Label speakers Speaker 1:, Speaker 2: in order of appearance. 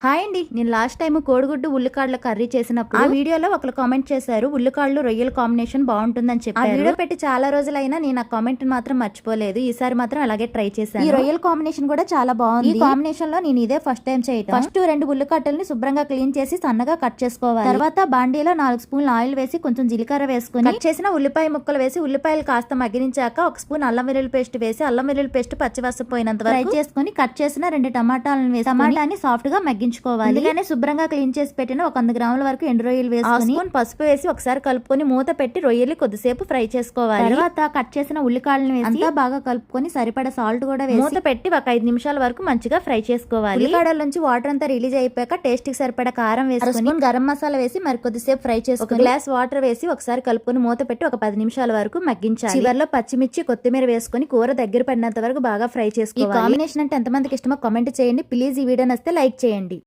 Speaker 1: Hi అండి. నేను last time కోడిగుడ్డు ఉల్లికాడల కర్రీ చేసినప్పుడు ఆ వీడియోలో ఒకరు కామెంట్ చేశారు, ఉల్లికాడలు రొయ్యల కాంబినేషన్ బాగుంటుందని చెప్పారు. ఆ వీడియో పెట్టి చాలా రోజులైనా నేను ఆ కామెంట్ మాత్రం మర్చిపోలేదు. ఈసారి మాత్రం అలాగే ట్రై చేశాను. ఈ రొయ్యల కాంబినేషన్ కూడా చాలా బాగుంది. ఈ కాంబినేషన్ లో నేను ఇదే ఫస్ట్ టైం చేయటం. ఫస్ట్ 2 ఉల్లికట్టల్ని శుభ్రంగా క్లీన్ చేసి సన్నగా కట్ చేసుకోవాలి. తర్వాత బాండీలో 4 స్పూన్లు ఆయిల్ వేసి కొంచెం జీలకర్ర వేసుకుని కట్ చేసిన ఉల్లిపాయ ముక్కలు వేసి ఉల్లిపాయలు కాస్త మగ్గించాక 1 స్పూన్ అల్లం వెల్లుల్లి పేస్ట్ వేసి అల్లం వెల్లుల్లి పేస్ట్ పచ్చివాసన పోయినంత వరకు ఫ్రై చేసుకుని కట్ చేసిన 2 టమాటాలను వేసి టమాటాని సాఫ్ట్ గా మగ్గించుకోవాలి. అందుకనే శుభ్రంగా క్లీన్ చేసి పెట్టిన 100 గ్రాముల వరకు ఎండు రొయ్యలు వేసుకొని స్పూన్ పసుపు వేసి ఒకసారి కలుపుకొని మూత పెట్టి రొయ్యలు కొద్దిసేపు ఫ్రై చేసుకోవాలి. తర్వాత కట్ చేసిన ఉల్లికాడలను వేసి అంతా బాగా కలుపుకొని సరిపడా సాల్ట్ కూడా వేసి మూత పెట్టి ఒక 5 నిమిషాల వరకు మంచిగా ఫ్రై చేసుకోవాలి. ఉల్లికాడల నుంచి వాటర్ అంతా రిలీజ్ అయిపోయాక టేస్ట్ కి సరిపడా కారం వేసుకొని గరం మసాలా వేసి మరి కొద్దిసేపు ఫ్రై చేసుకొని ఒక గ్లాస్ వాటర్ వేసి ఒకసారి కలుపుకొని మూత పెట్టి ఒక 10 నిమిషాల వరకు మగ్గించాలి. చివర్లో పచ్చిమిర్చి కొత్తిమీర వేసుకొని కూర దగ్గర పడినంత వరకు బాగా ఫ్రై చేసుకోవాలి. ఈ కాంబినేషన్ అంటే ఎంతమందికి ఇష్టమో కామెంట్ చేయండి ప్లీజ్. ఈ వీడియో నచ్చితే లైక్ చేయండి.